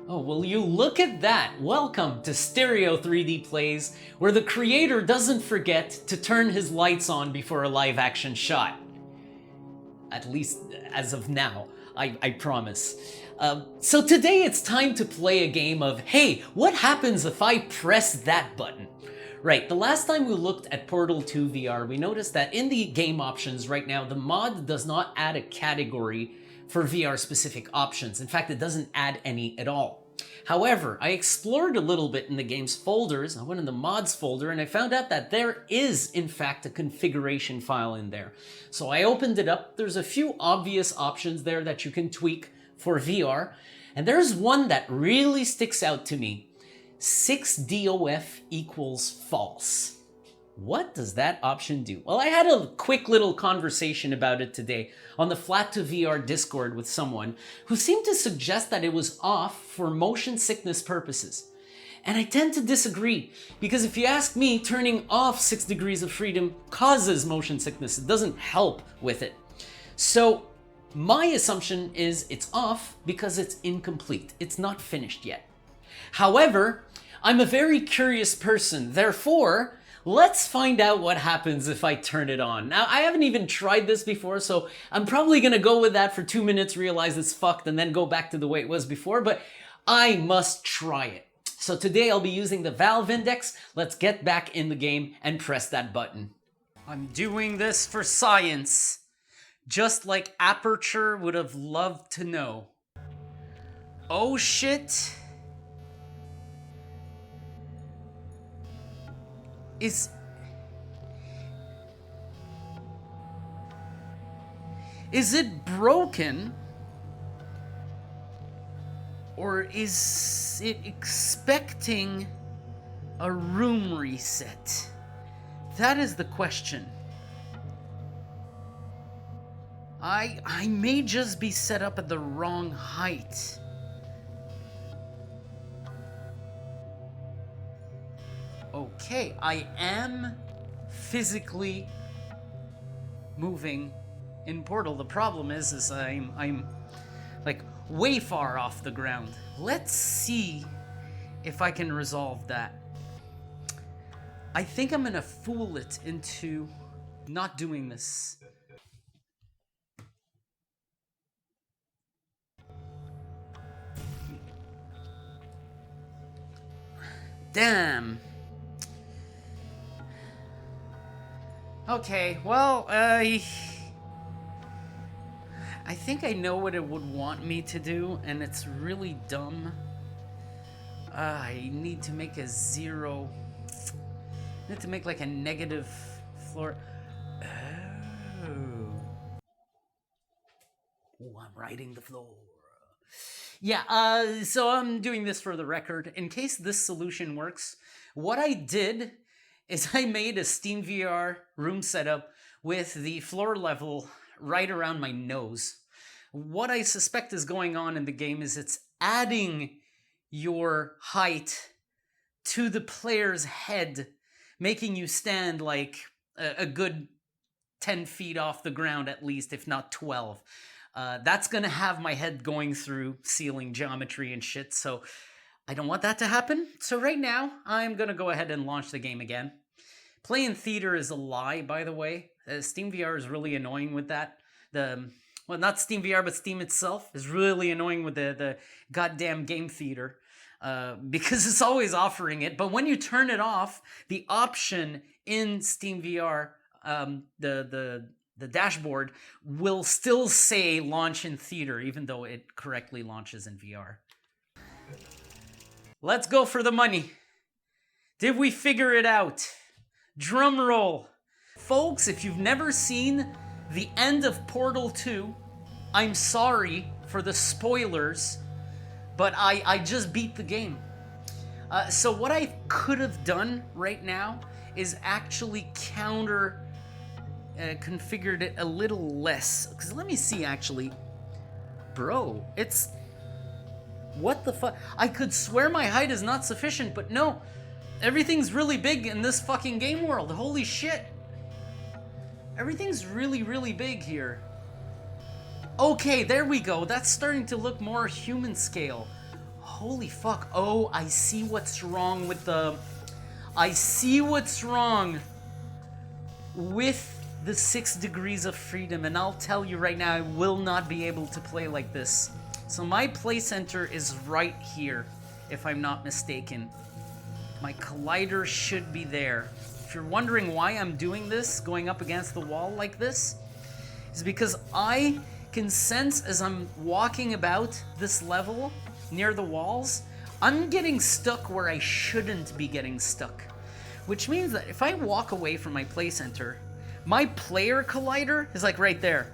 Oh, will you look at that? Welcome to Stereo 3D Plays, where the creator doesn't forget to turn his lights on before a live action shot. At least as of now, I promise. So today it's time to play a game of, hey, what happens if I press that button? Right, the last time we looked at Portal 2 VR, we noticed that in the game options right now, the mod does not add a category for VR specific options. In fact, it doesn't add any at all. However, I explored a little bit in the game's folders. I went in the mods folder and I found out that there is in fact a configuration file in there. So I opened it up. There's a few obvious options there that you can tweak for VR. And there's one that really sticks out to me. 6DOF equals false. What does that option do? Well, I had a quick little conversation about it today on the Flat to VR Discord with someone who seemed to suggest that it was off for motion sickness purposes. And I tend to disagree, because if you ask me, turning off 6 degrees of freedom causes motion sickness. It doesn't help with it. So my assumption is it's off because it's incomplete. It's not finished yet. However, I'm a very curious person, therefore, let's find out what happens if I turn it on. Now, I haven't even tried this before, so I'm probably gonna go with that for 2 minutes, realize it's fucked, and then go back to the way it was before, but I must try it. So today I'll be using the Valve Index. Let's get back in the game and press that button. I'm doing this for science, just like Aperture would have loved to know. Oh shit. Is it broken? Or is it expecting a room reset? That is the question. I may just be set up at the wrong height. Okay, I am physically moving in Portal. The problem is I'm like way far off the ground. Let's see if I can resolve that. I think I'm gonna fool it into not doing this. Damn. Okay, well, I think I know what it would want me to do, and it's really dumb. I need to make a zero. I need to make like a negative floor. Oh, I'm riding the floor. Yeah, so I'm doing this for the record. In case this solution works, what I did is I made a SteamVR room setup with the floor level right around my nose. What I suspect is going on in the game is it's adding your height to the player's head, making you stand like a good 10 feet off the ground at least, if not 12. That's gonna have my head going through ceiling geometry and shit, so I don't want that to happen. So right now, I'm gonna go ahead and launch the game again. Playing theater is a lie, by the way. SteamVR is really annoying with that. Well, not SteamVR, but Steam itself is really annoying with the goddamn game theater. Because it's always offering it, but when you turn it off, the option in SteamVR, the dashboard will still say launch in theater, even though it correctly launches in VR. Let's go for the money. Did we figure it out? Drum roll. Folks, if you've never seen the end of Portal 2, I'm sorry for the spoilers, but I just beat the game. So what I could have done right now is actually configured it a little less. Because let me see, actually. Bro, it's... What the fuck? I could swear my height is not sufficient, but no. Everything's really big in this fucking game world. Holy shit. Everything's really, really big here. Okay, there we go. That's starting to look more human scale. holy fuck. Oh, I see what's wrong with the... I see what's wrong with the 6 degrees of freedom, and I'll tell you right now, I will not be able to play like this. So my play center is right here, if I'm not mistaken. My collider should be there. If you're wondering why I'm doing this, going up against the wall like this, is because I can sense as I'm walking about this level near the walls, I'm getting stuck where I shouldn't be getting stuck. Which means that if I walk away from my play center, my player collider is like right there.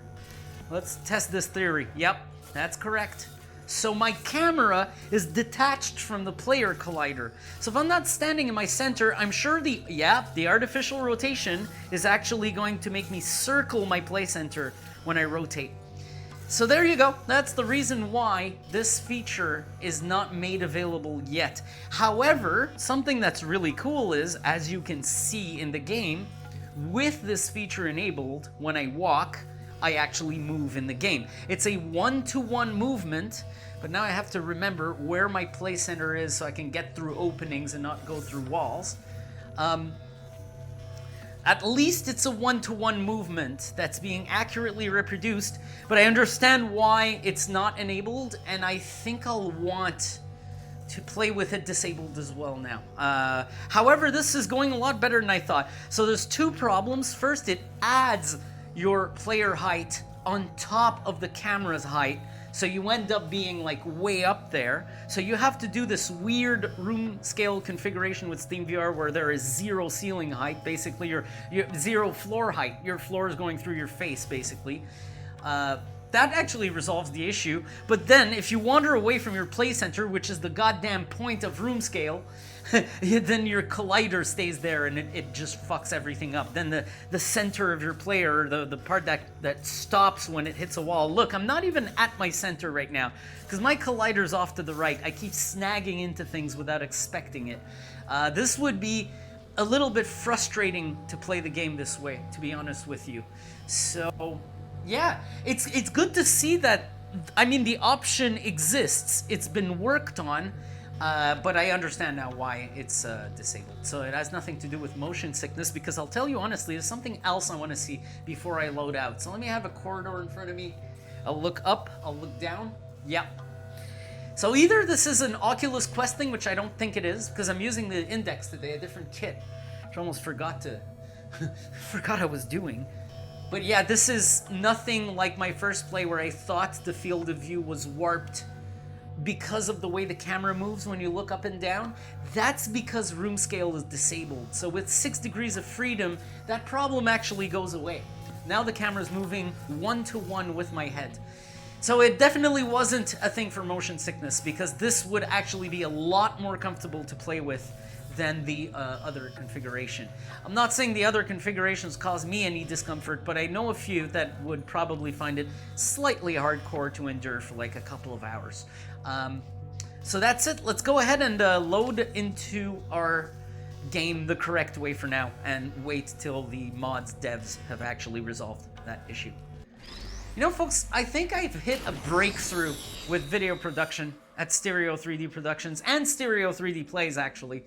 Let's test this theory. Yep, that's correct. So my camera is detached from the player collider. So if I'm not standing in my center, I'm sure the artificial rotation is actually going to make me circle my play center when I rotate. So there you go. That's the reason why this feature is not made available yet. However, something that's really cool is, as you can see in the game, with this feature enabled, when I walk, I actually move in the game. It's a one-to-one movement, but now I have to remember where my play center is so I can get through openings and not go through walls. At least it's a one-to-one movement that's being accurately reproduced, but I understand why it's not enabled, and I think I'll want to play with it disabled as well now. However, this is going a lot better than I thought. So there's 2 problems. First, it adds your player height on top of the camera's height, so you end up being like way up there. So you have to do this weird room scale configuration with SteamVR where there is 0 ceiling height, basically your 0 floor height. Your floor is going through your face, basically. That actually resolves the issue, but then if you wander away from your play center, which is the goddamn point of room scale, then your collider stays there and it just fucks everything up. Then the center of your player, the part that stops when it hits a wall. Look, I'm not even at my center right now, because my collider's off to the right. I keep snagging into things without expecting it. This would be a little bit frustrating to play the game this way, to be honest with you. So... yeah, it's good to see that, I mean, the option exists. It's been worked on, but I understand now why it's disabled. So it has nothing to do with motion sickness, because I'll tell you honestly, there's something else I want to see before I load out. So let me have a corridor in front of me. I'll look up, I'll look down. Yeah. So either this is an Oculus Quest thing, which I don't think it is, because I'm using the Index today, a different kit, which I almost forgot I was doing. But yeah, this is nothing like my first play where I thought the field of view was warped because of the way the camera moves when you look up and down. That's because room scale is disabled. So with 6 degrees of freedom, that problem actually goes away. Now the camera's moving one-to-one with my head. So it definitely wasn't a thing for motion sickness, because this would actually be a lot more comfortable to play with than the other configuration. I'm not saying the other configurations cause me any discomfort, but I know a few that would probably find it slightly hardcore to endure for like a couple of hours. So that's it. Let's go ahead and load into our game the correct way for now, and wait till the mods devs have actually resolved that issue. You know, folks, I think I've hit a breakthrough with video production at Stereo 3D Productions and Stereo 3D Plays, actually.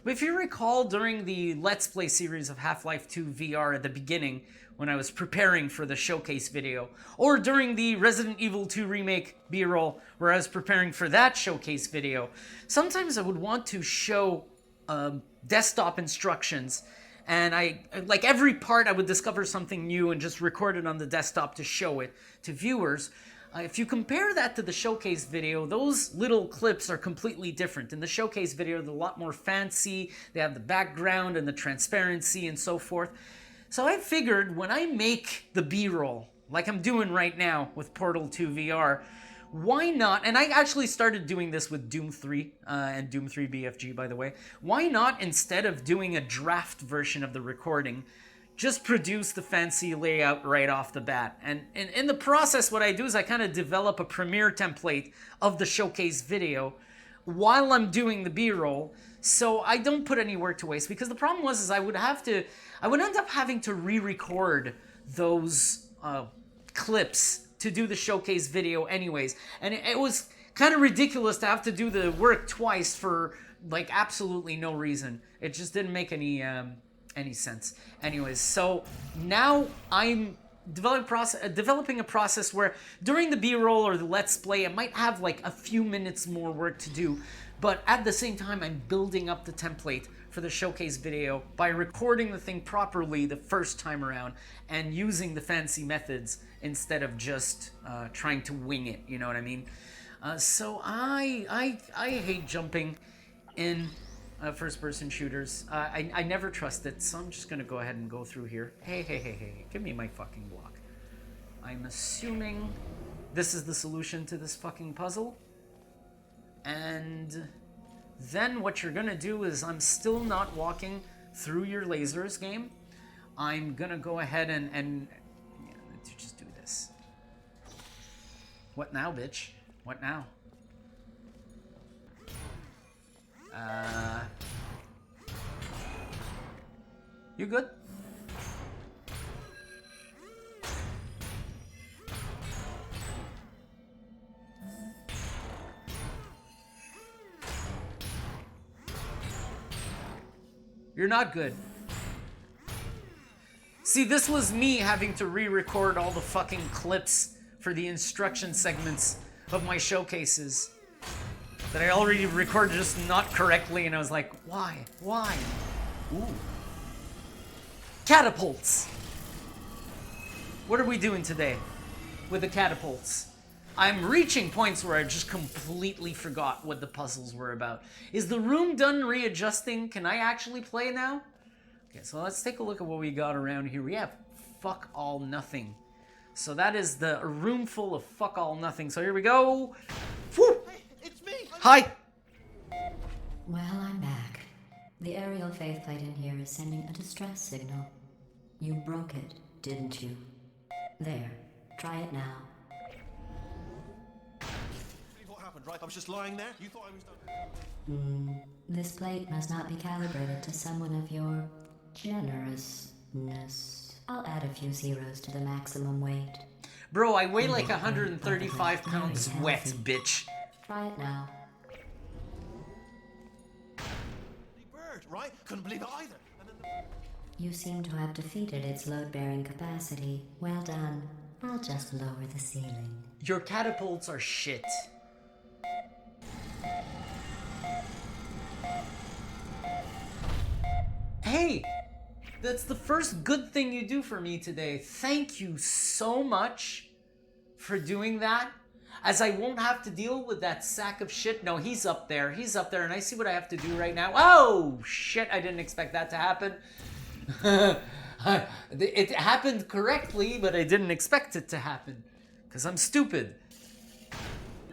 If you recall, during the Let's Play series of Half-Life 2 VR at the beginning, when I was preparing for the showcase video, or during the Resident Evil 2 Remake B-roll, where I was preparing for that showcase video, sometimes I would want to show desktop instructions, and like every part I would discover something new and just record it on the desktop to show it to viewers. If you compare that to the showcase video, those little clips are completely different. In the showcase video, they're a lot more fancy. They have the background and the transparency and so forth. So I figured when I make the B-roll, like I'm doing right now with Portal 2 VR, why not, and I actually started doing this with Doom 3 and Doom 3 BFG, by the way, why not, instead of doing a draft version of the recording, just produce the fancy layout right off the bat? And in the process, what I do is I kind of develop a Premiere template of the showcase video while I'm doing the B-roll, so I don't put any work to waste. Because the problem was I would end up having to re-record those clips to do the showcase video anyways, and it was kind of ridiculous to have to do the work twice for like absolutely no reason. It just didn't make any sense. Anyways, so now I'm developing a process where during the B-roll or the Let's Play, I might have like a few minutes more work to do, but at the same time, I'm building up the template for the showcase video by recording the thing properly the first time around and using the fancy methods instead of just trying to wing it, you know what I mean? So I hate jumping in first-person shooters. I never trust it, so I'm just gonna go ahead and go through here. Hey, give me my fucking block. I'm assuming this is the solution to this fucking puzzle. And then what you're gonna do is, I'm still not walking through your lasers, game. I'm gonna go ahead and yeah, just do this. What now, bitch? What now? You good? You're not good. See, this was me having to re-record all the fucking clips for the instruction segments of my showcases that I already recorded just not correctly, and I was like, why? Ooh. Catapults! What are we doing today with the catapults? I'm reaching points where I just completely forgot what the puzzles were about. Is the room done readjusting? Can I actually play now? Okay, so let's take a look at what we got around here. We have fuck all nothing. So that is the room full of fuck all nothing. So here we go. Woo! Hey, it's me! Hi! Well, I'm back. The aerial faithlight in here is sending a distress signal. You broke it, didn't you? There. Try it now. What happened, right? I was just lying there. You thought I was done. This plate must not be calibrated to someone of your generousness. I'll add a few zeros to the maximum weight. Bro, I weigh like 135 pounds wet, bitch. Try it now. Bird, right? Couldn't believe it either. And then You seem to have defeated its load-bearing capacity. Well done. I'll just lower the ceiling. Your catapults are shit. Hey! That's the first good thing you do for me today. Thank you so much for doing that. As I won't have to deal with that sack of shit. No, he's up there. He's up there, and I see what I have to do right now. Oh, shit, I didn't expect that to happen. It happened correctly, but I didn't expect it to happen. Because I'm stupid.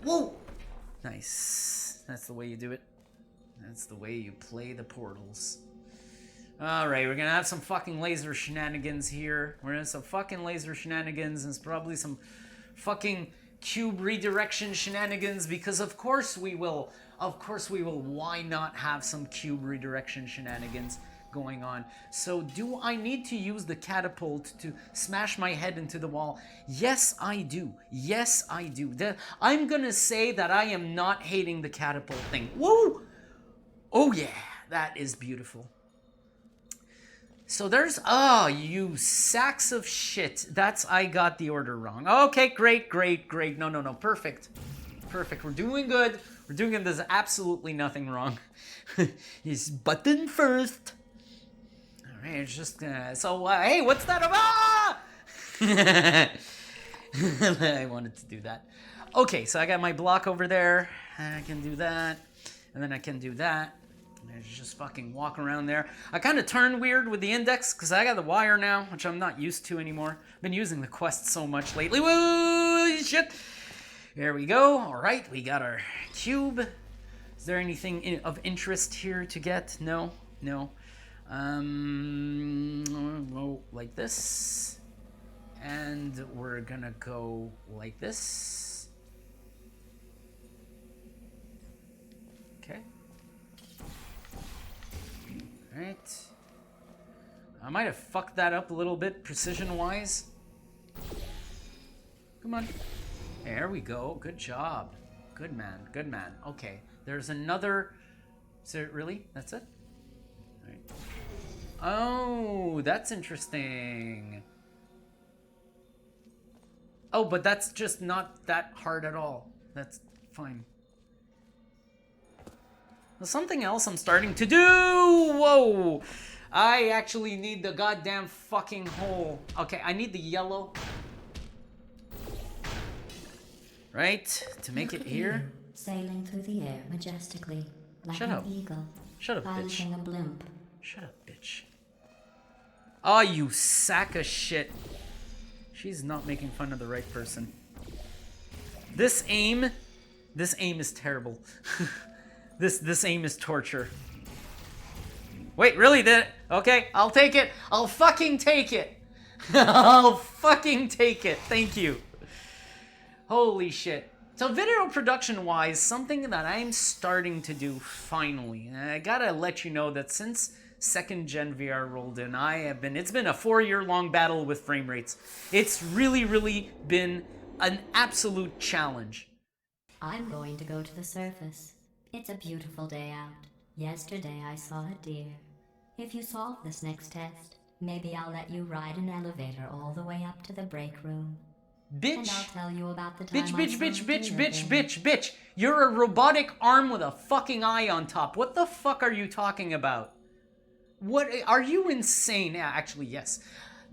Whoa! Nice. That's the way you do it. That's the way you play the portals. Alright, we're gonna have some fucking laser shenanigans here. We're gonna have some fucking laser shenanigans, and it's probably some fucking cube redirection shenanigans, because of course we will. Of course we will. Why not have some cube redirection shenanigans going on? So do I need to use the catapult to smash my head into the wall? Yes, I do. Yes, I do. I'm gonna say that I am not hating the catapult thing. Woo! Oh yeah, that is beautiful. So there's, you sacks of shit. I got the order wrong. Okay, great. No, perfect. We're doing good. There's absolutely nothing wrong. He's button first. All right, it's just gonna, so, hey, what's that? I wanted to do that. Okay, so I got my block over there. I can do that. And then I can do that. I just fucking walk around there. I kind of turn weird with the index because I got the wire now, which I'm not used to anymore. I've been using the Quest so much lately. Woo, shit. There we go. All right, we got our cube. Is there anything of interest here to get? No. Well, like this. And we're gonna go like this. Okay. Right. I might have fucked that up a little bit, precision-wise. Come on. There we go. Good job. Good man, good man. Okay, there's another... Is it really? That's it? All right. Oh, that's interesting. Oh, but that's just not that hard at all. That's fine. There's something else I'm starting to do. Whoa! I actually need the goddamn fucking hole. Okay, I need the yellow. Right? To make it here. Sailing through the air majestically, like Shut an up. eagle. Shut up, bitch. Piloting a blimp. Shut up, bitch. Oh, you sack of shit. She's not making fun of the right person. This aim is terrible. This aim is torture. Wait, really? Okay, I'll take it. I'll fucking take it. I'll fucking take it. Thank you. Holy shit. So video production-wise, something that I'm starting to do finally. And I gotta let you know that since 2nd Gen VR rolled in, it's been a 4-year-long battle with frame rates. It's really been an absolute challenge. I'm going to go to the surface. It's a beautiful day out. Yesterday I saw a deer. If you solve this next test, maybe I'll let you ride an elevator all the way up to the break room. Bitch. And I'll tell you about the time Bitch. You're a robotic arm with a fucking eye on top. What the fuck are you talking about? What, are you insane? Yeah, actually, yes.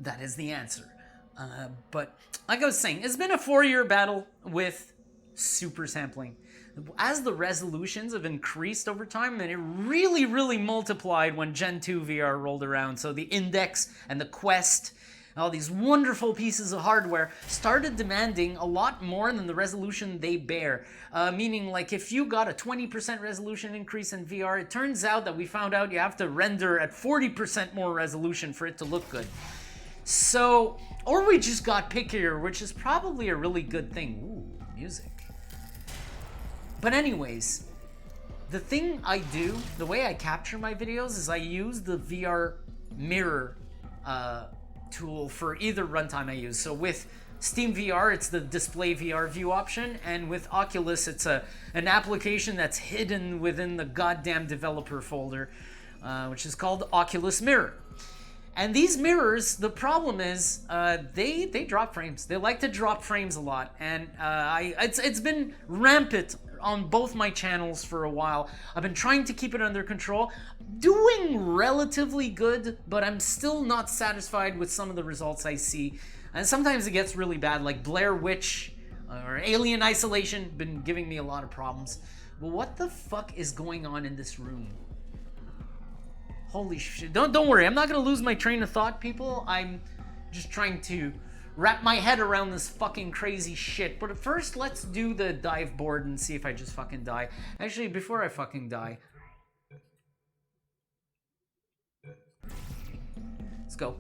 That is the answer. But like I was saying, it's been a 4-year battle with super sampling. As the resolutions have increased over time, and it really multiplied when Gen 2 VR rolled around. So the Index and the Quest, all these wonderful pieces of hardware started demanding a lot more than the resolution they bear. Meaning, like, if you got a 20% resolution increase in VR, it turns out that we found out you have to render at 40% more resolution for it to look good. So, or we just got pickier, which is probably a really good thing. Ooh, music. But anyways, the thing I do, the way I capture my videos is I use the VR mirror tool for either runtime I use. So with SteamVR, it's the display VR view option, and with Oculus, it's an application that's hidden within the goddamn developer folder, which is called Oculus Mirror. And these mirrors, the problem is, they drop frames. They like to drop frames a lot, and it's been rampant on both my channels for a while. I've been trying to keep it under control, doing relatively good, but I'm still not satisfied with some of the results I see. And sometimes it gets really bad, like Blair Witch or Alien Isolation, been giving me a lot of problems. Well, what the fuck is going on in this room? Holy shit. Don't worry, I'm not gonna lose my train of thought, people. I'm just trying to wrap my head around this fucking crazy shit. But first, let's do the dive board and see if I just fucking die. Actually, before I fucking die, let's go.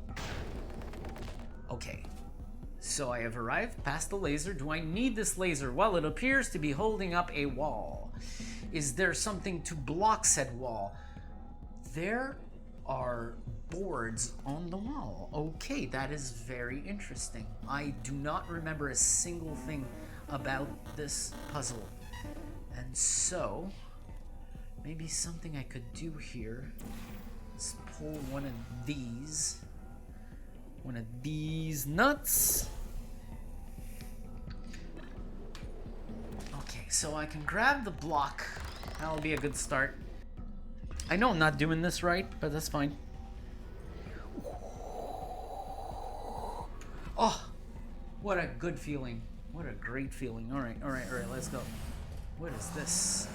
Okay. So I have arrived past the laser. Do I need this laser? Well, it appears to be holding up a wall. Is there something to block said wall? There are boards on the wall. Okay, that is very interesting. I do not remember a single thing about this puzzle. And so, maybe something I could do here is pull one of these. One of these nuts. Okay, so I can grab the block. That'll be a good start. I know I'm not doing this right, but that's fine. Oh, what a good feeling. What a great feeling. All right, let's go. What is this?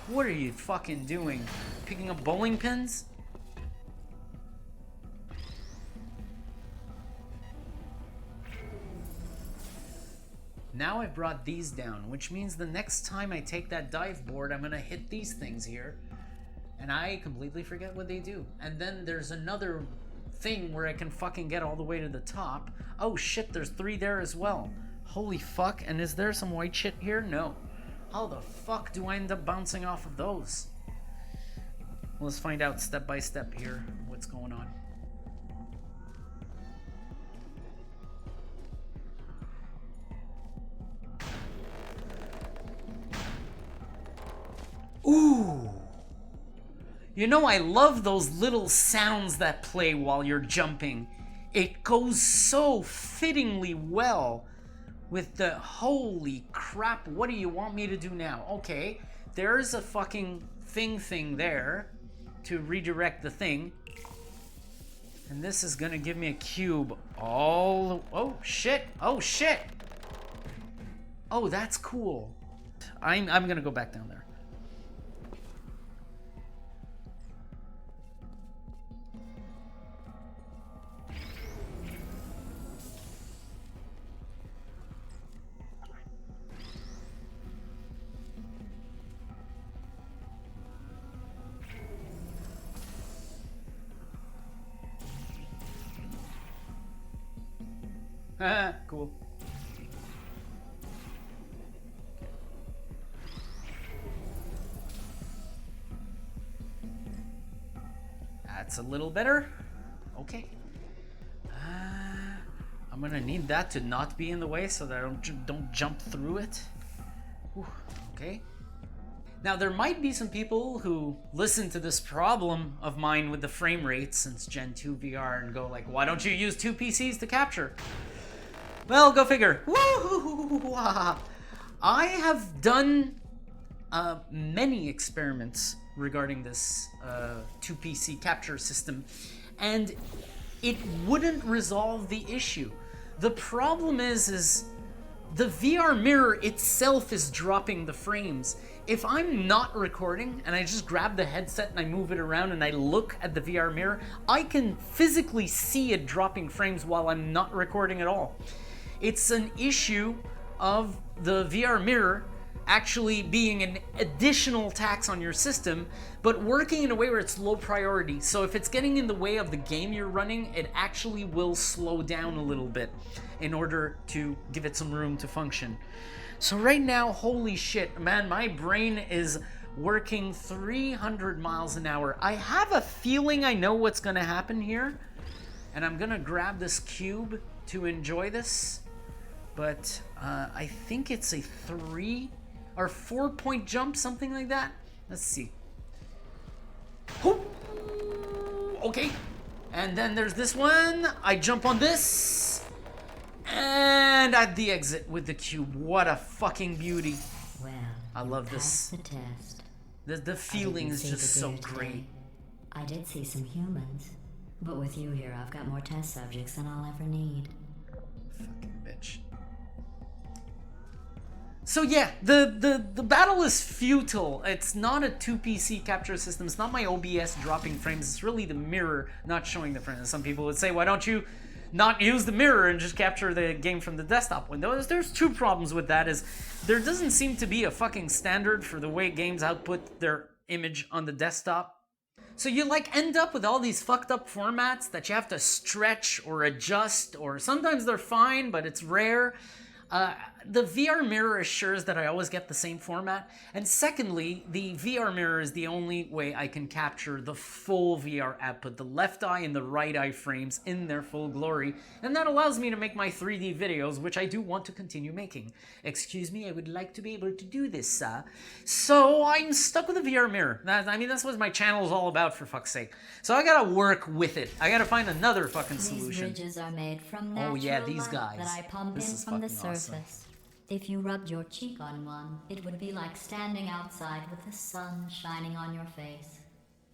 What are you fucking doing? Picking up bowling pins? Now I've brought these down, which means the next time I take that dive board, I'm gonna hit these things here. And I completely forget what they do. And then there's another thing where I can fucking get all the way to the top. Oh shit, there's 3 there as well. Holy fuck, and is there some white shit here? No. How the fuck do I end up bouncing off of those? Let's find out step by step here what's going on. Ooh. You know, I love those little sounds that play while you're jumping. It goes so fittingly well with the holy crap, what do you want me to do now? Okay, there's a fucking thing there to redirect the thing. And this is gonna give me a cube all... Oh shit, oh shit! Oh, that's cool. I'm gonna go back down there. Cool. That's a little better. Okay. I'm gonna need that to not be in the way so that I don't jump through it. Whew, okay. Now there might be some people who listen to this problem of mine with the frame rate since Gen 2 VR and go like, why don't you use two PCs to capture? Well, go figure. Woo-hoo-hoo-hoo-hoo. I have done many experiments regarding this 2PC capture system, and it wouldn't resolve the issue. The problem is the VR mirror itself is dropping the frames. If I'm not recording and I just grab the headset and I move it around and I look at the VR mirror, I can physically see it dropping frames while I'm not recording at all. It's an issue of the VR mirror actually being an additional tax on your system, but working in a way where it's low priority. So if it's getting in the way of the game you're running, it actually will slow down a little bit in order to give it some room to function. So right now, holy shit, man, my brain is working 300 miles an hour. I have a feeling I know what's gonna happen here, and I'm gonna grab this cube to enjoy this. But I think it's a 3 or 4 point jump, something like that. Let's see. Okay. And then there's this one. I jump on this. And at the exit with the cube. What a fucking beauty. Well, I love this. the test. The feeling is just so great. I did see some humans, but with you here, I've got more test subjects than I'll ever need. Fucking bitch. So yeah, the battle is futile. It's not a 2PC capture system. It's not my OBS dropping frames. It's really the mirror not showing the frames. Some people would say, why don't you not use the mirror and just capture the game from the desktop window? There's two problems with that. Is there doesn't seem to be a fucking standard for the way games output their image on the desktop. So you like end up with all these fucked up formats that you have to stretch or adjust, or sometimes they're fine, but it's rare. The VR mirror assures that I always get the same format. And secondly, the VR mirror is the only way I can capture the full VR output, the left eye and the right eye frames in their full glory. And that allows me to make my 3D videos, which I do want to continue making. Excuse me, I would like to be able to do this, So I'm stuck with the VR mirror. That's what my channel is all about, for fuck's sake. So I gotta work with it. I gotta find another fucking solution. These bridges are made from natural these light guys. that I pump This in is from the fucking surface. awesome. If you rubbed your cheek on one, it would be like standing outside with the sun shining on your face.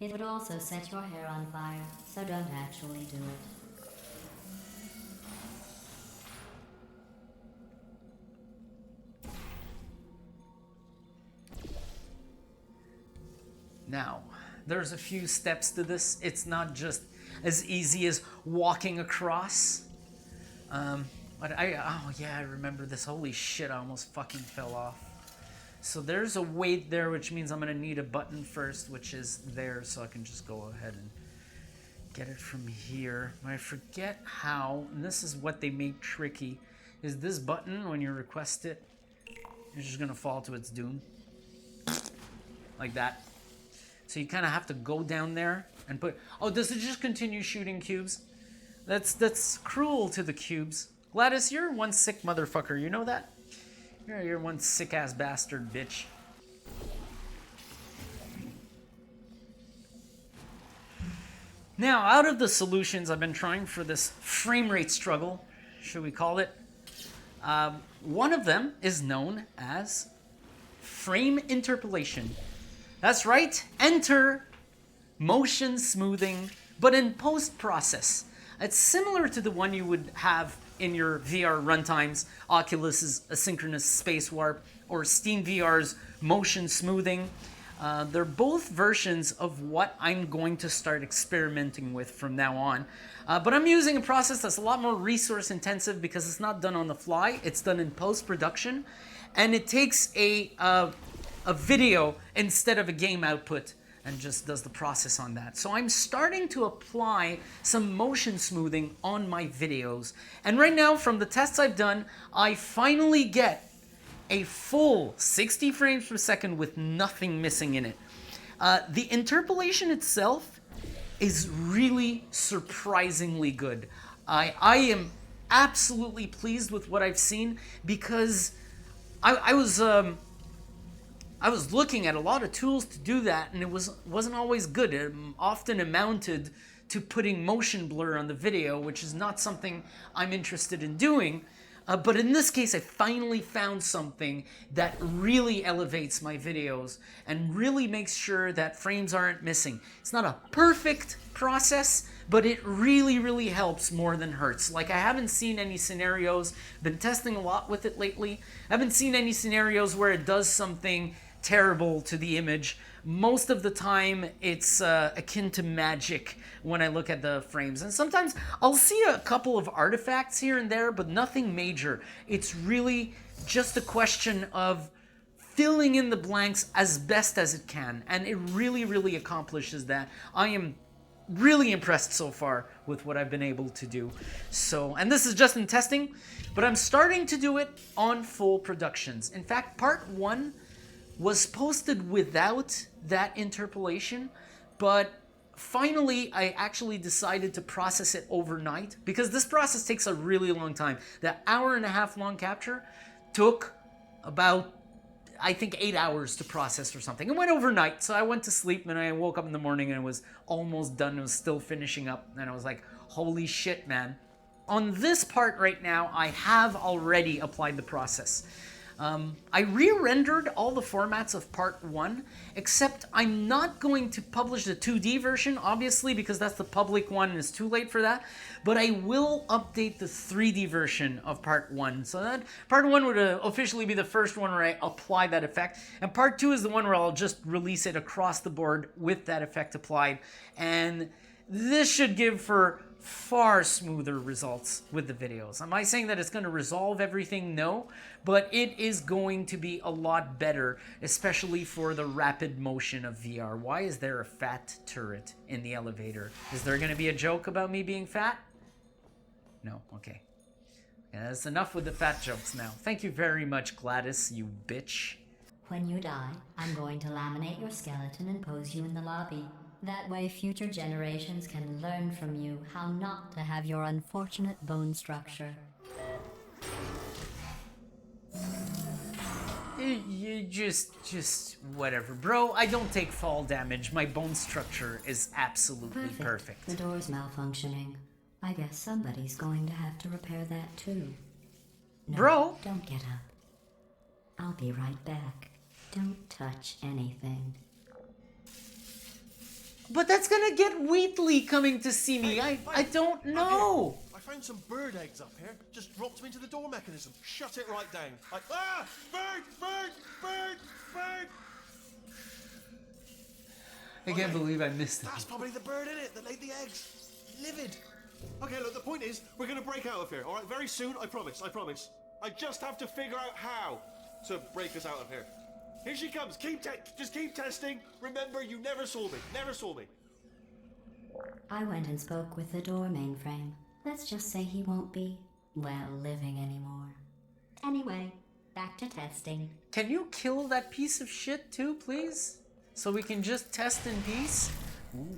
It would also set your hair on fire, so don't actually do it. Now, there's a few steps to this. It's not just as easy as walking across. But oh yeah, I remember this. Holy shit, I almost fucking fell off. So there's a weight there, which means I'm gonna need a button first, which is there, so I can just go ahead and get it from here. But I forget how, and this is what they make tricky, is this button, when you request it, it's just gonna fall to its doom. Like that. So you kind of have to go down there and put... Oh, does it just continue shooting cubes? That's cruel to the cubes. Glados, you're one sick motherfucker, you know that? You're one sick-ass bastard, bitch. Now, out of the solutions I've been trying for this frame rate struggle, should we call it, one of them is known as frame interpolation. That's right, enter motion smoothing, but in post-process. It's similar to the one you would have in your VR runtimes, Oculus's asynchronous space warp, or SteamVR's motion smoothing. They're both versions of what I'm going to start experimenting with from now on. But I'm using a process that's a lot more resource intensive because it's not done on the fly, it's done in post-production, and it takes a video instead of a game output and just does the process on that. So I'm starting to apply some motion smoothing on my videos. And right now, from the tests I've done, I finally get a full 60 frames per second with nothing missing in it. The interpolation itself is really surprisingly good. I am absolutely pleased with what I've seen because I was looking at a lot of tools to do that, and it wasn't always good. It often amounted to putting motion blur on the video, which is not something I'm interested in doing. But in this case, I finally found something that really elevates my videos and really makes sure that frames aren't missing. It's not a perfect process, but it really, really helps more than hurts. Like, I haven't seen any scenarios, been testing a lot with it lately, I haven't seen any scenarios where it does something terrible to the image. Most of the time, it's akin to magic when I look at the frames. And sometimes I'll see a couple of artifacts here and there, but nothing major. It's really just a question of filling in the blanks as best as it can. And it really, really accomplishes that. I am really impressed so far with what I've been able to do. So, and this is just in testing, but I'm starting to do it on full productions. In fact, part 1 was posted without that interpolation, but finally I actually decided to process it overnight because this process takes a really long time. That hour-and-a-half long capture took about, I think, 8 hours to process or something. It went overnight, so I went to sleep and I woke up in the morning and it was almost done. It was still finishing up and I was like, holy shit, man. On this part right now, I have already applied the process. I re-rendered all the formats of part 1, except I'm not going to publish the 2D version, obviously, because that's the public one and it's too late for that, but I will update the 3D version of part 1. So that part 1 would officially be the first one where I apply that effect, and part 2 is the one where I'll just release it across the board with that effect applied, and this should give for far smoother results with the videos. Am I saying that it's going to resolve everything? No, but it is going to be a lot better, especially for the rapid motion of VR. Why is there a fat turret in the elevator? Is there going to be a joke about me being fat? No, okay. Yeah, that's enough with the fat jokes now. Thank you very much, Glados, you bitch. When you die, I'm going to laminate your skeleton and pose you in the lobby. That way future generations can learn from you how not to have your unfortunate bone structure. You just whatever. Bro, I don't take fall damage. My bone structure is absolutely perfect. The door's malfunctioning. I guess somebody's going to have to repair that too. No, Bro! Don't get up. I'll be right back. Don't touch anything. But that's gonna get Wheatley coming to see me. I don't know. I found some bird eggs up here. Just dropped them into the door mechanism. Shut it right down. Bird! I can't believe I missed it. That's probably the bird in it that laid the eggs. Livid. Okay, look, the point is, we're gonna break out of here, alright? Very soon, I promise. I just have to figure out how to break us out of here. Here she comes. Just keep testing. Remember, you never saw me. I went and spoke with the door mainframe. Let's just say he won't be, well, living anymore. Anyway, back to testing. Can you kill that piece of shit too, please? So we can just test in peace? Ooh.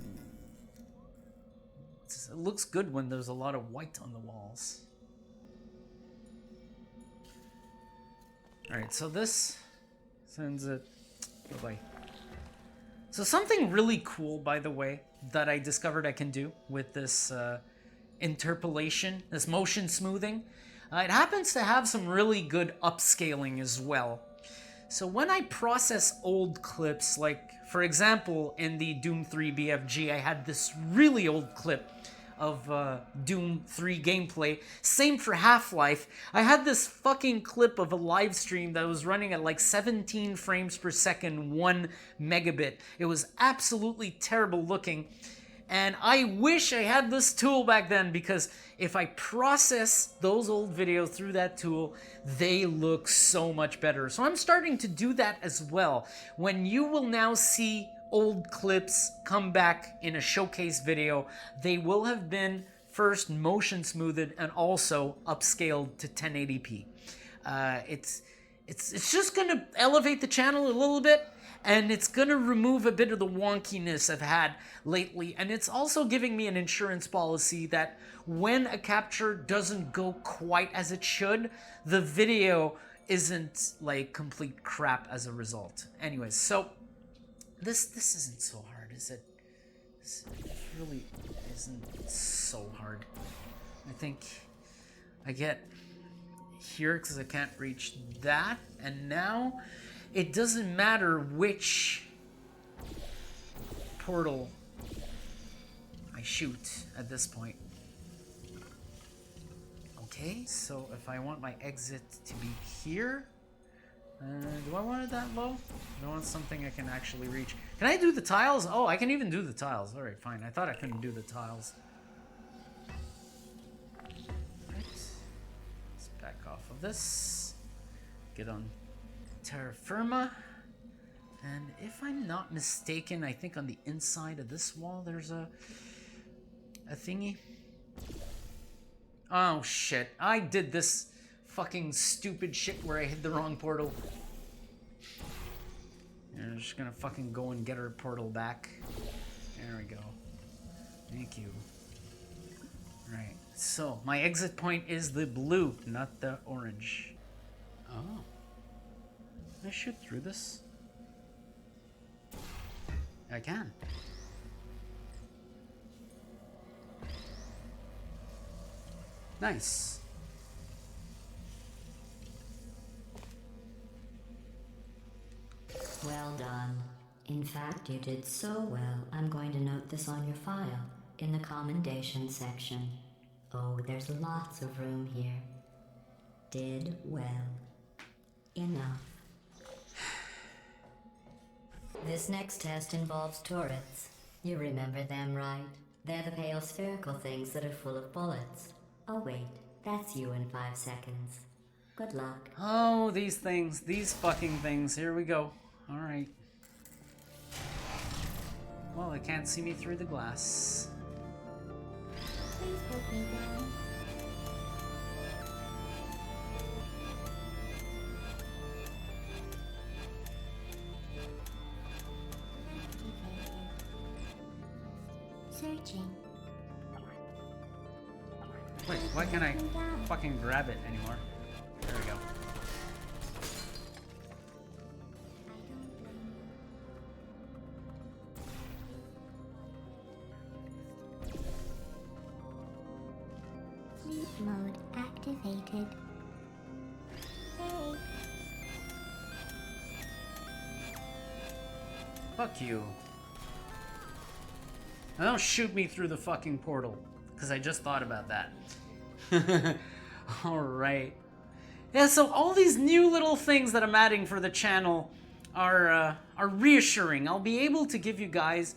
It looks good when there's a lot of white on the walls. Alright, so this sends it. Bye-bye. So something really cool, by the way, that I discovered I can do with this interpolation, this motion smoothing. It happens to have some really good upscaling as well. So when I process old clips, like for example in the Doom 3 BFG, I had this really old clip of Doom 3 gameplay. Same for Half-Life. I had this fucking clip of a live stream that was running at like 17 frames per second, 1 megabit. It was absolutely terrible looking. And I wish I had this tool back then, because if I process those old videos through that tool, they look so much better. So I'm starting to do that as well. When you will now see old clips come back in a showcase video, they will have been first motion smoothed and also upscaled to 1080p. It's just gonna elevate the channel a little bit, and it's gonna remove a bit of the wonkiness I've had lately, and it's also giving me an insurance policy that when a capture doesn't go quite as it should, the video isn't like complete crap as a result. Anyways, so this isn't so hard, is it? This really isn't so hard. I think I get here because I can't reach that, and now it doesn't matter which portal I shoot at this point. Okay, so if I want my exit to be here, do I want it that low? Do I want something I can actually reach? Can I do the tiles? Oh, I can even do the tiles. Alright, fine. I thought I couldn't do the tiles. Right. Let's back off of this. Get on terra firma. And if I'm not mistaken, I think on the inside of this wall there's a thingy. Oh shit. I did this fucking stupid shit where I hit the wrong portal. I'm just gonna fucking go and get our portal back. There we go. Thank you. Right. So, my exit point is the blue, not the orange. Oh. Can I shoot through this? I can. Nice. Well done. In fact, you did so well, I'm going to note this on your file, in the commendation section. Oh, there's lots of room here. Did well. Enough. This next test involves turrets. You remember them, right? They're the pale spherical things that are full of bullets. Oh wait, that's you in 5 seconds. Good luck. Oh, these things. These fucking things. Here we go. Alright. Well, they can't see me through the glass. Please put me down. Searching. Wait, why can't I fucking grab it anymore? There we go. Sleep mode activated. Hey. Fuck you. Now don't shoot me through the fucking portal, because I just thought about that. Alright. Yeah, so all these new little things that I'm adding for the channel are reassuring. I'll be able to give you guys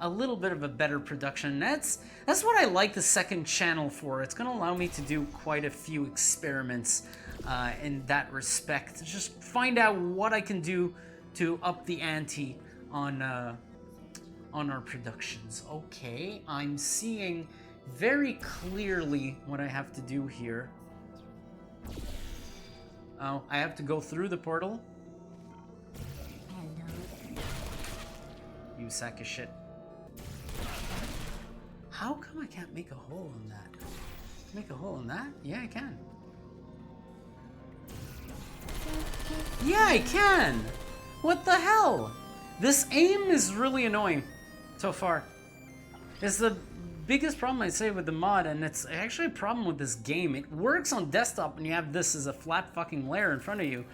a little bit of a better production. That's what I like the second channel for. It's going to allow me to do quite a few experiments in that respect. Just find out what I can do to up the ante on our productions. Okay, I'm seeing very clearly what I have to do here. Oh, I have to go through the portal? Hello. You sack of shit. How come I can't make a hole in that? Make a hole in that? Yeah, I can. Yeah, I can! What the hell? This aim is really annoying so far. It's the biggest problem I say with the mod, and it's actually a problem with this game. It works on desktop when you have this as a flat fucking layer in front of you.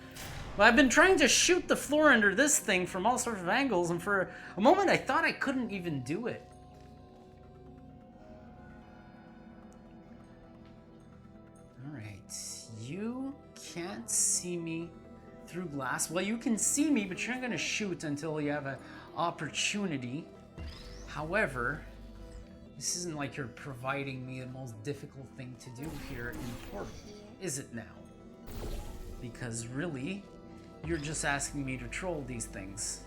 But I've been trying to shoot the floor under this thing from all sorts of angles, and for a moment I thought I couldn't even do it. Alright, you can't see me through glass. Well, you can see me, but you're not going to shoot until you have an opportunity. However, this isn't like you're providing me the most difficult thing to do here in Portal, is it now? Because really, you're just asking me to troll these things.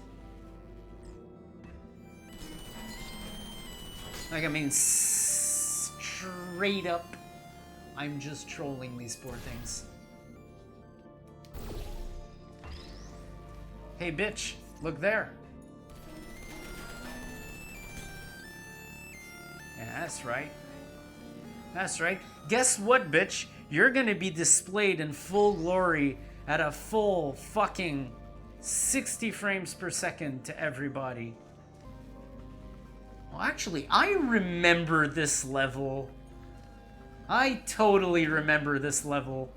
Like, I mean, straight up, I'm just trolling these poor things. Hey, bitch, look there. Yeah, that's right. That's right. Guess what, bitch? You're gonna be displayed in full glory at a full fucking 60 frames per second to everybody. Well, actually, I remember this level. I totally remember this level.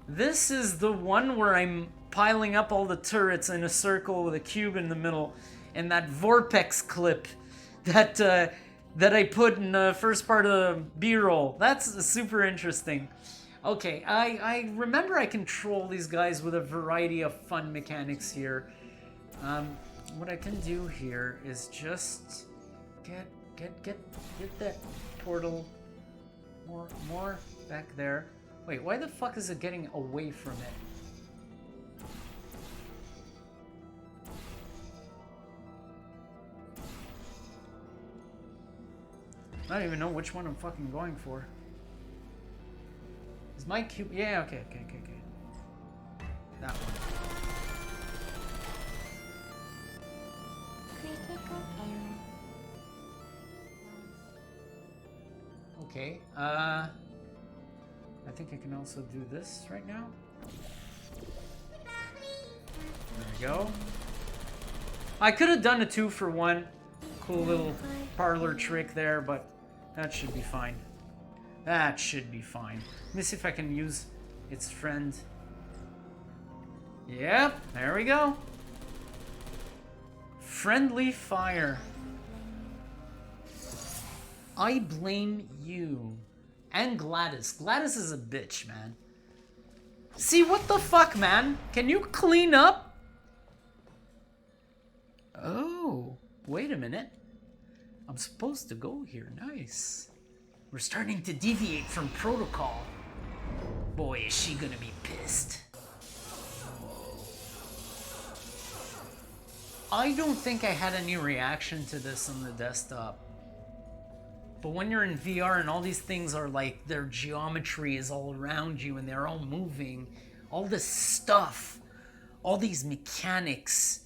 This is the one where I'm piling up all the turrets in a circle with a cube in the middle, and that Vorpex clip that I put in the first part of the B-roll. That's super interesting. Okay, I remember I control these guys with a variety of fun mechanics here. What I can do here is just get that portal more back there. Wait, why the fuck is it getting away from it? I don't even know which one I'm fucking going for. Is my cube? Yeah, okay. That one. Critical error. Okay, I think I can also do this right now. There we go. I could have done a 2-for-1. Cool little parlor trick there, but that should be fine. That should be fine. Let me see if I can use its friend. Yep, there we go. Friendly fire. I blame you. And Glados. Glados is a bitch, man. See, what the fuck, man? Can you clean up? Oh, wait a minute. I'm supposed to go here. Nice. We're starting to deviate from protocol. Boy, is she gonna be pissed. I don't think I had any reaction to this on the desktop. But when you're in VR and all these things are like, their geometry is all around you and they're all moving, all this stuff, all these mechanics.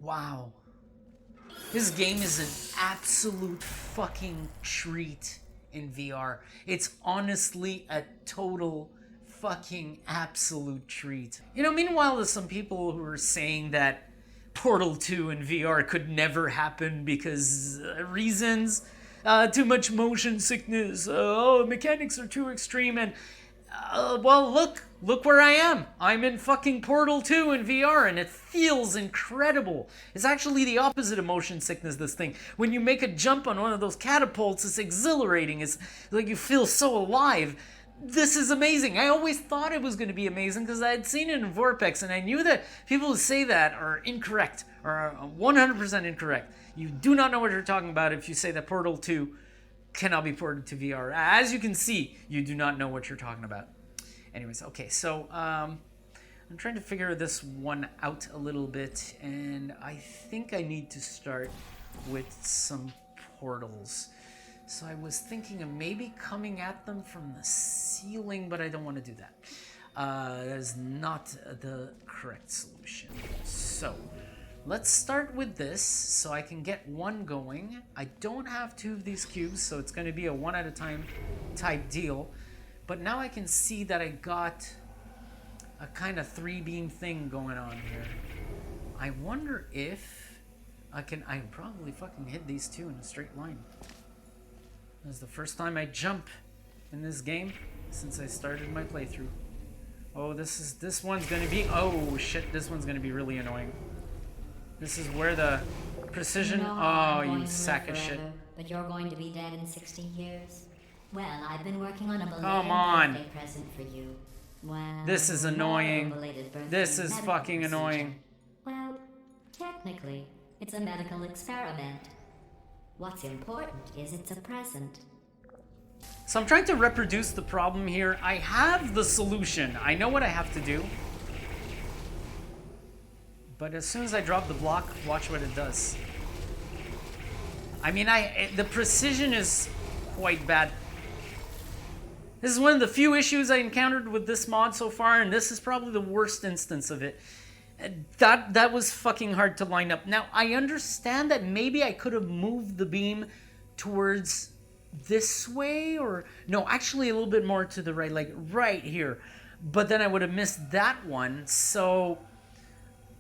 Wow. This game is an absolute fucking treat in VR. It's honestly a total fucking absolute treat. You know, meanwhile, there's some people who are saying that Portal 2 in VR could never happen because reasons, too much motion sickness, mechanics are too extreme, and well, look where I am. I'm in fucking Portal 2 in VR, and it feels incredible. It's actually the opposite of motion sickness, this thing. When you make a jump on one of those catapults, it's exhilarating. It's like you feel so alive. This is amazing. I always thought it was going to be amazing because I had seen it in Vorpex, and I knew that people who say that are incorrect, or 100% incorrect. You do not know what you're talking about if you say that Portal 2 cannot be ported to VR. As you can see, you do not know what you're talking about. Anyways, okay, so I'm trying to figure this one out a little bit, and I think I need to start with some portals. So I was thinking of maybe coming at them from the ceiling, but I don't want to do that. That is not the correct solution. So let's start with this so I can get one going. I don't have two of these cubes, so it's going to be a one at a time type deal. But now I can see that I got a kind of 3-beam thing going on here. I wonder if I can probably fucking hit these two in a straight line. This is the first time I jump in this game since I started my playthrough. Oh, this one's gonna be, oh shit, this one's gonna be really annoying. This is where the precision, No, oh, I'm going you to sack live of shit. forever, but you're going to be dead in 60 years. Well, I've been working on a belated Come on. birthday present for you. Well, This is not a annoying. belated birthday This is medical fucking procedure. annoying. Well, technically, it's a medical experiment. What's important is it's a present. So I'm trying to reproduce the problem here. I have the solution. I know what I have to do. But as soon as I drop the block, watch what it does. I mean, the precision is quite bad. This is one of the few issues I encountered with this mod so far, and this is probably the worst instance of it. That was fucking hard to line up. Now, I understand that maybe I could have moved the beam towards this way, or no, actually a little bit more to the right, like right here. But then I would have missed that one, so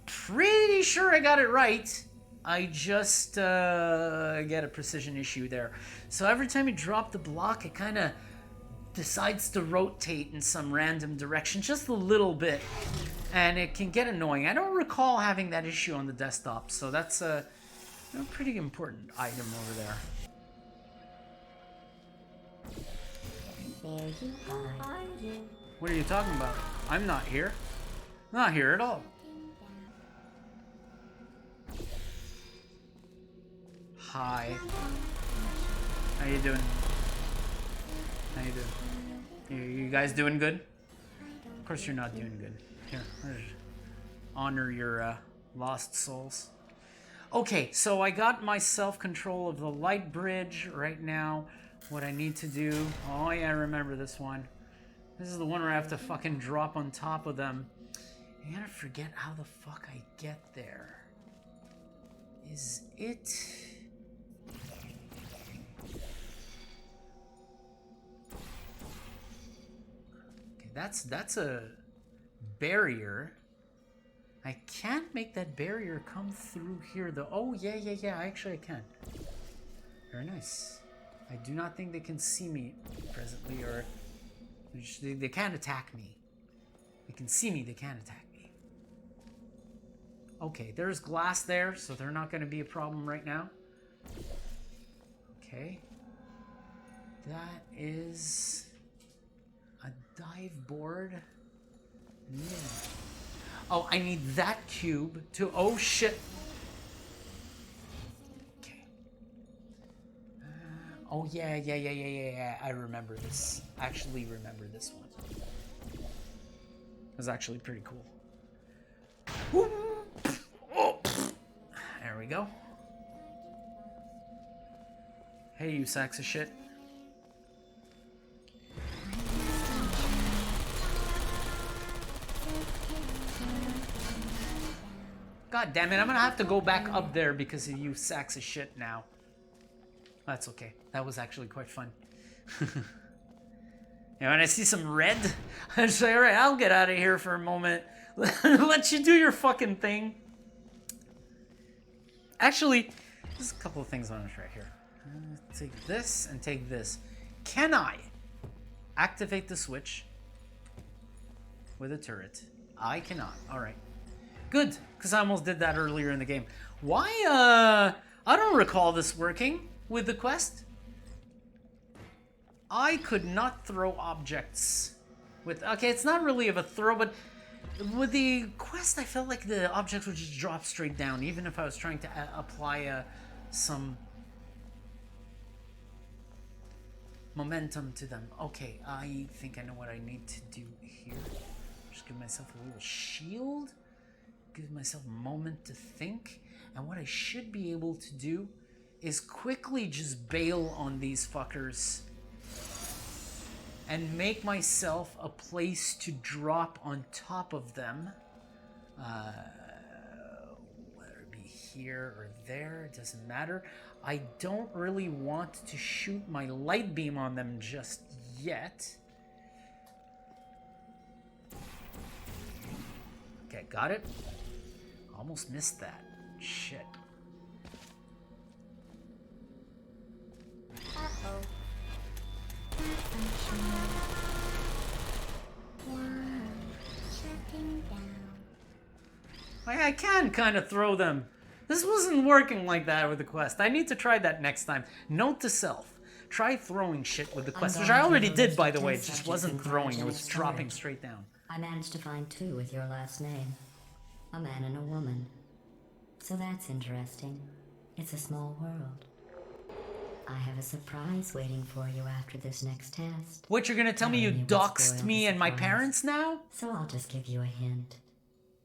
pretty sure I got it right. I just get a precision issue there. So every time you drop the block, it kind of decides to rotate in some random direction, just a little bit, and it can get annoying. I don't recall having that issue on the desktop, so that's a pretty important item over there. There you are. What are you talking about? I'm not here. Not here at all. Hi. How you doing? How you doing? You guys doing good? Of course you're not doing good. Here, honor your lost souls. Okay, so I got myself control of the light bridge right now. What I need to do... Oh yeah, I remember this one. This is the one where I have to fucking drop on top of them. I gotta forget how the fuck I get there. Is it... Okay, that's a barrier. I can't make that barrier come through here though. Oh yeah, actually I can. Very nice. I do not think they can see me presently, or they can't attack me. They can see me, they can't attack me. Okay, there's glass there, so they're not going to be a problem right now. Okay. That is a dive board. Yeah. Oh, I need that cube to... Oh, shit. Oh, yeah. I remember this. Actually remember this one. It was actually pretty cool. Woo! Oh. There we go. Hey, you sacks of shit. God damn it, I'm gonna have to go back up there because of you sacks of shit now. That's okay. That was actually quite fun. Yeah, when I see some red, I say, alright, I'll get out of here for a moment. Let you do your fucking thing. Actually, there's a couple of things I want to try here. Take this and take this. Can I activate the switch with a turret? I cannot. Alright. Good, because I almost did that earlier in the game. Why, I don't recall this working with the quest. I could not throw objects with... Okay, it's not really of a throw, but with the quest, I felt like the objects would just drop straight down, even if I was trying to apply some momentum to them. Okay, I think I know what I need to do here. Just give myself a little shield. Give myself a moment to think. And what I should be able to do is quickly just bail on these fuckers and make myself a place to drop on top of them. Whether it be here or there, it doesn't matter. I don't really want to shoot my light beam on them just yet. Okay, got it. Almost missed that. Shit. Uh-oh. Malfunctioning. Worm. Shutting down. I can kind of throw them. This wasn't working like that with the quest. I need to try that next time. Note to self. Try throwing shit with the quest, which I already did, by the way. It just wasn't throwing. It was dropping straight down. I managed to find 2 with your last name. A man and a woman. So that's interesting. It's a small world. I have a surprise waiting for you after this next test. What, you're gonna tell me you I knew what's doxed spoiled me the and my surprise. parents now? So I'll just give you a hint.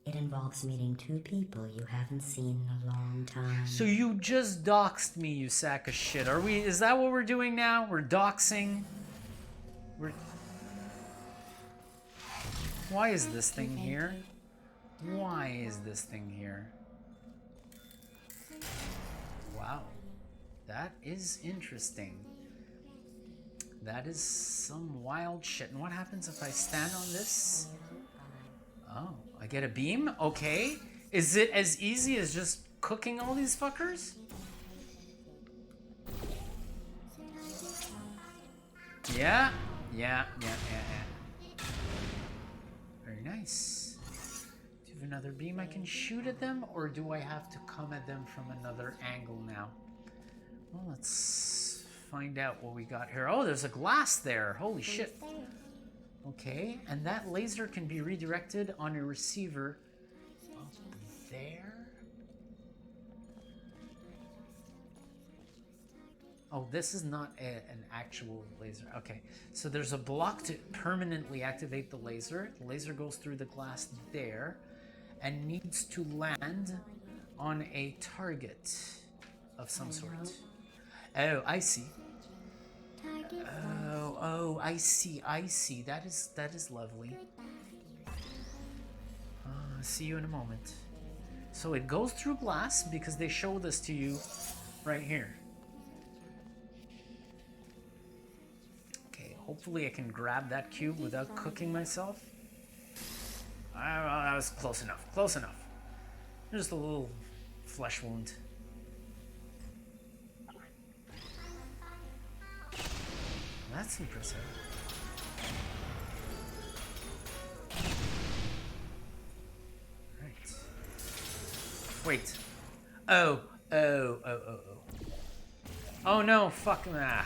It involves meeting 2 people you haven't seen in a long time. So you just doxed me, you sack of shit. Are we, is that what we're doing now? We're doxing? We're... Why is this thing here? Why is this thing here? Wow. That is interesting. That is some wild shit. And what happens if I stand on this? Oh, I get a beam? Okay. Is it as easy as just cooking all these fuckers? Yeah. Very nice. Do you have another beam I can shoot at them? Or do I have to come at them from another angle now? Well, let's find out what we got here. Oh, there's a glass there. Holy shit. Okay, and that laser can be redirected on a receiver up there. Oh, this is not an actual laser. Okay, so there's a block to permanently activate the laser. The laser goes through the glass there and needs to land on a target of some sort. Oh, I see. Oh, I see. That is lovely. See you in a moment. So it goes through glass because they show this to you right here. Okay, hopefully I can grab that cube without cooking myself. That was close enough. Close enough. Just a little flesh wound. That's impressive. Right. Wait. Oh. Oh no, fuck. I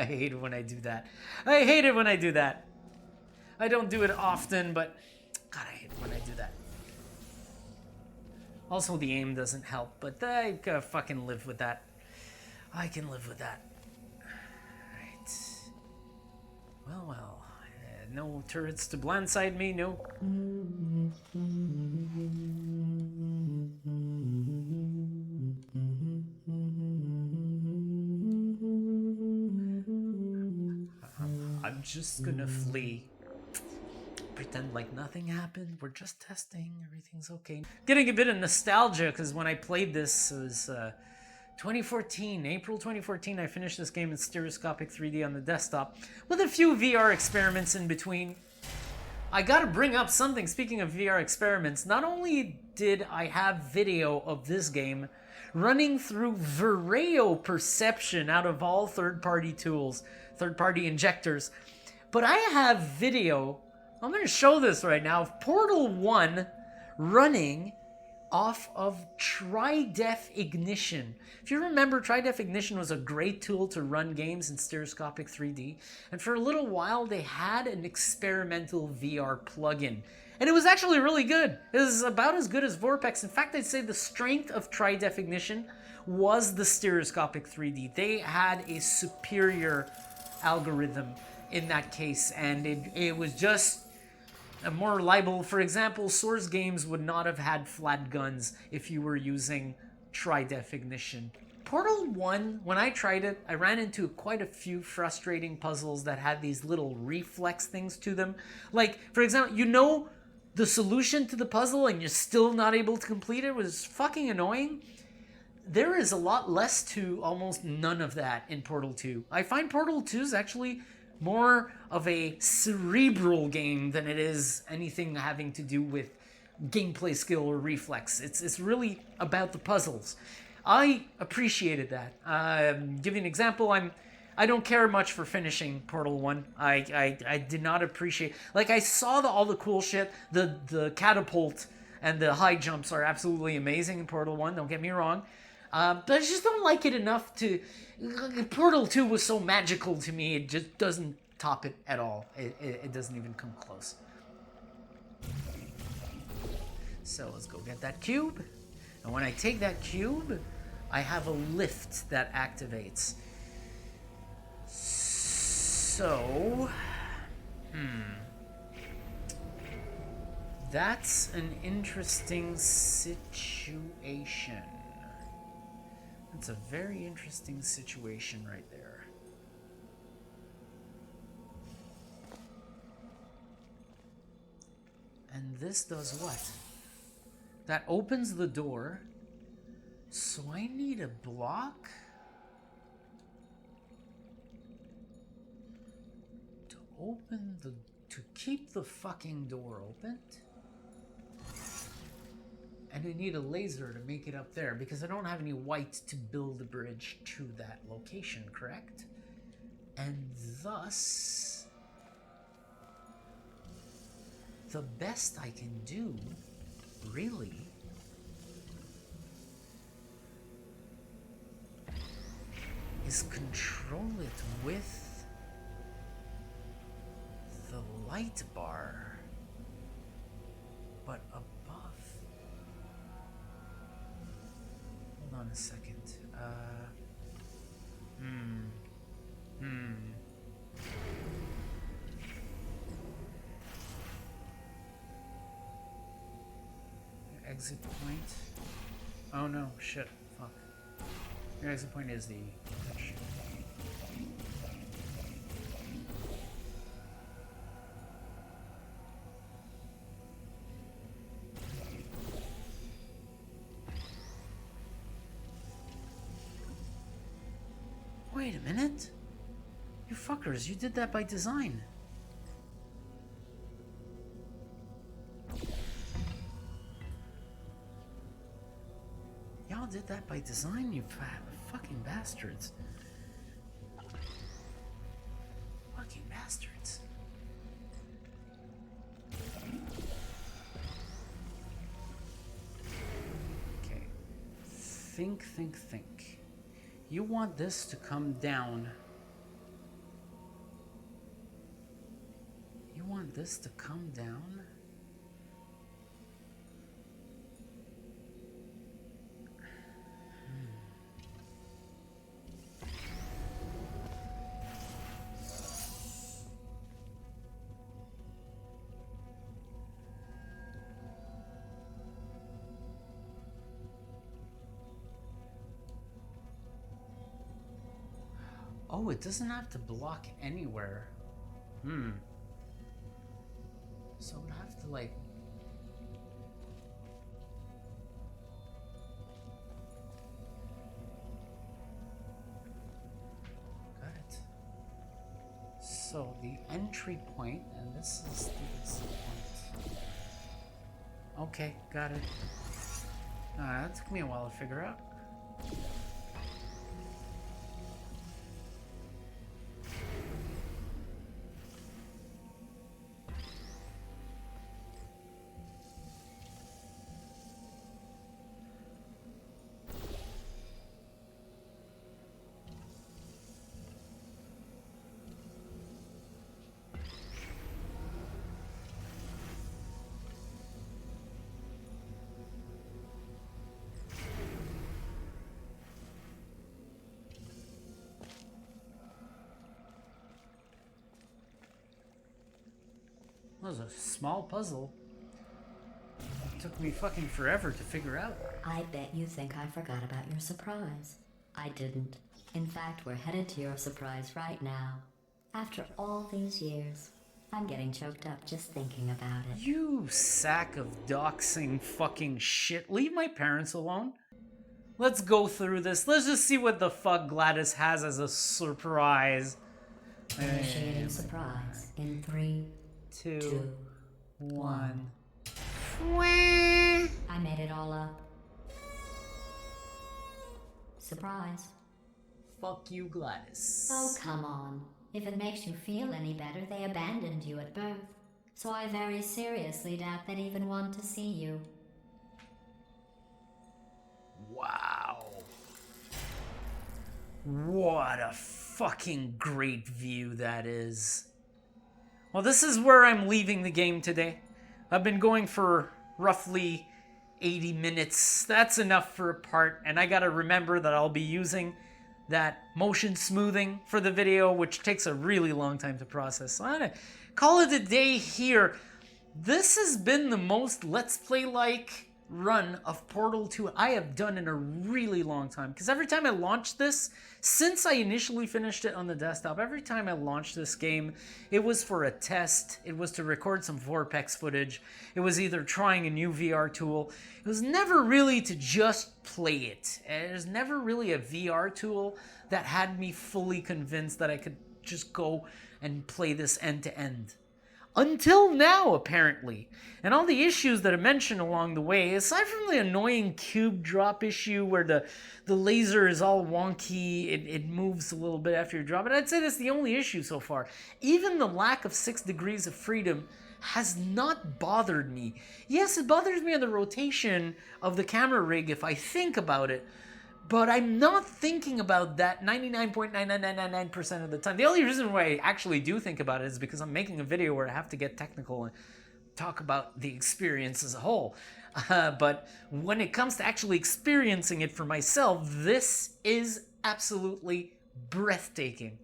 hate it when I do that. I don't do it often, but God, I hate it when I do that. Also, the aim doesn't help, but I gotta fucking live with that. I can live with that. Well. No turrets to blindside me, no. I'm just gonna flee. Pretend like nothing happened. We're just testing. Everything's okay. Getting a bit of nostalgia because when I played this, it was 2014, April 2014, I finished this game in stereoscopic 3D on the desktop with a few VR experiments in between. I gotta bring up something, speaking of VR experiments, not only did I have video of this game running through Vireo perception out of all third-party tools, third-party injectors, but I have video, I'm gonna show this right now, of Portal 1 running off of Tridef Ignition. If you remember, Tridef Ignition was a great tool to run games in stereoscopic 3D, and for a little while they had an experimental VR plugin. And it was actually really good. It was about as good as Vorpex. In fact, I'd say the strength of Tridef Ignition was the stereoscopic 3D. They had a superior algorithm in that case, and it was just more reliable. For example, Source games would not have had flat guns if you were using Tridef Ignition. Portal 1, when I tried it, I ran into quite a few frustrating puzzles that had these little reflex things to them. Like, for example, you know the solution to the puzzle and you're still not able to complete it. It was fucking annoying. There is a lot less to almost none of that in Portal 2. I find Portal 2 is actually more of a cerebral game than it is anything having to do with gameplay skill or reflex. It's really about the puzzles. I appreciated that. Give you an example. I don't care much for finishing Portal 1. I did not appreciate... Like, I saw all the cool shit. The catapult and the high jumps are absolutely amazing in Portal 1, don't get me wrong. But I just don't like it enough to... Portal 2 was so magical to me, it just doesn't top it at all. It doesn't even come close. So let's go get that cube. And when I take that cube, I have a lift that activates. So... That's an interesting situation. That's a very interesting situation right there. And this does what? That opens the door. So I need a block to open the... to keep the fucking door open. And I need a laser to make it up there because I don't have any white to build a bridge to that location, correct? And thus, the best I can do, really, is control it with the light bar, but above. Hold on a second. Exit point. Oh no, shit. Fuck. Your exit point is the touch. Wait a minute. You fuckers, you did that by design. Y'all did that by design, you fucking bastards. Fucking bastards. Okay. Think. You want this to come down. You want this to come down? Oh, it doesn't have to block anywhere. So I would have to, like... Got it. So the entry point, and this is the exit point. Okay, got it. That took me a while to figure out. That was a small puzzle. It took me fucking forever to figure out. I bet you think I forgot about your surprise. I didn't. In fact, we're headed to your surprise right now. After all these years, I'm getting choked up just thinking about it. You sack of doxing fucking shit. Leave my parents alone. Let's go through this. Let's just see what the fuck Glados has as a surprise. Initiating surprise in 3, 2, 1. I made it all up. Surprise. Fuck you, Glados. Oh, come on. If it makes you feel any better, they abandoned you at birth. So I very seriously doubt they'd even want to see you. Wow. What a fucking great view that is. Well, this is where I'm leaving the game today. I've been going for roughly 80 minutes. That's enough for a part, and I gotta remember that I'll be using that motion smoothing for the video, which takes a really long time to process. So I'm gonna call it a day here. This has been the most Let's Play-like run of Portal 2 I have done in a really long time, because every time I launched this, since I initially finished it on the desktop, every time I launched this game, it was for a test, it was to record some Vorpex footage, it was either trying a new VR tool, it was never really to just play it. There's never really a VR tool that had me fully convinced that I could just go and play this end to end. Until now, apparently. And all the issues that I mentioned along the way, aside from the annoying cube drop issue where the laser is all wonky, it moves a little bit after you drop it, I'd say that's the only issue so far. Even the lack of 6 degrees of freedom has not bothered me. Yes, it bothers me on the rotation of the camera rig if I think about it, but I'm not thinking about that 99.99999% of the time. The only reason why I actually do think about it is because I'm making a video where I have to get technical and talk about the experience as a whole. But when it comes to actually experiencing it for myself, this is absolutely breathtaking.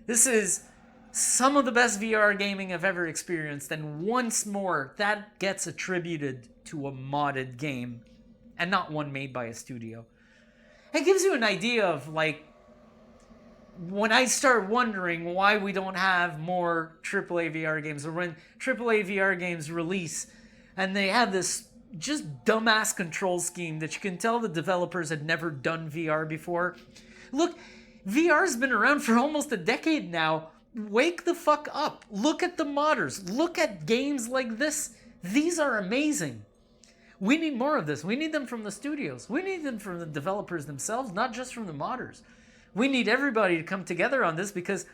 This is some of the best VR gaming I've ever experienced, and once more, that gets attributed to a modded game, and not one made by a studio. It gives you an idea of, like, when I start wondering why we don't have more AAA VR games, or when AAA VR games release and they have this just dumbass control scheme that you can tell the developers had never done VR before. Look, VR's been around for almost a decade now. Wake the fuck up. Look at the modders. Look at games like this. These are amazing. We need more of this. We need them from the studios. We need them from the developers themselves, not just from the modders. We need everybody to come together on this, because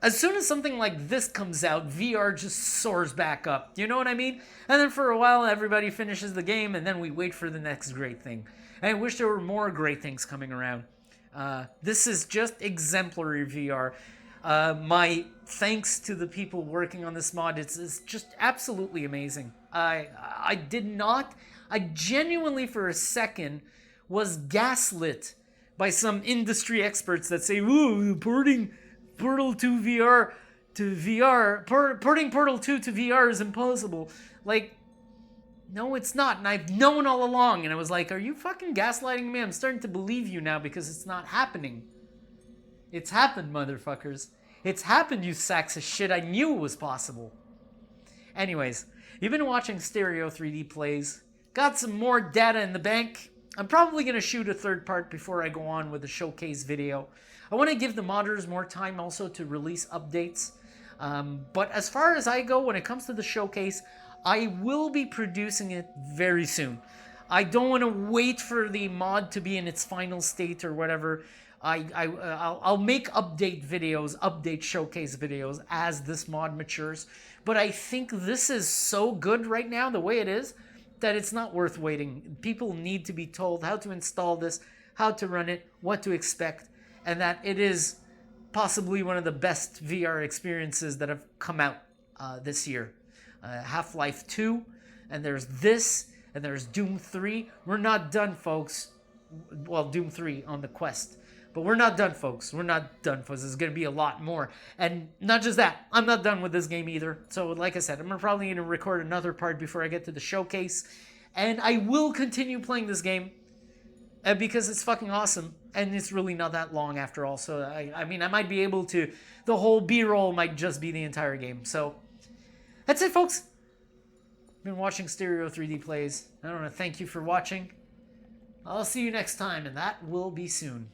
as soon as something like this comes out, VR just soars back up. You know what I mean? And then for a while, everybody finishes the game, and then we wait for the next great thing. And I wish there were more great things coming around. This is just exemplary VR. My thanks to the people working on this mod. It's just absolutely amazing. I genuinely for a second was gaslit by some industry experts that say, ooh, porting Portal 2 VR to VR, porting Portal 2 to VR is impossible. Like, no, it's not. And I've known all along. And I was like, are you fucking gaslighting me? I'm starting to believe you now because it's not happening. It's happened, motherfuckers. It's happened, you sacks of shit. I knew it was possible. Anyways, you've been watching Stereo 3D Plays. Got some more data in the bank. I'm probably going to shoot a third part before I go on with the showcase video. I want to give the modders more time also to release updates. But as far as I go, when it comes to the showcase, I will be producing it very soon. I don't want to wait for the mod to be in its final state or whatever. I'll make update videos, update showcase videos as this mod matures. But I think this is so good right now, the way it is, that it's not worth waiting. People need to be told how to install this, how to run it, what to expect, and that it is possibly one of the best VR experiences that have come out this year. Half-Life 2, and there's this, and there's Doom 3. We're not done, folks. Well, Doom 3 on the Quest. But we're not done, folks. We're not done, folks. There's going to be a lot more. And not just that, I'm not done with this game either. So like I said, I'm probably going to record another part before I get to the showcase. And I will continue playing this game because it's fucking awesome. And it's really not that long after all. So, I mean, I might be able to... The whole B-roll might just be the entire game. So, that's it, folks. Been watching Stereo 3D Plays. I want to thank you for watching. I'll see you next time, and that will be soon.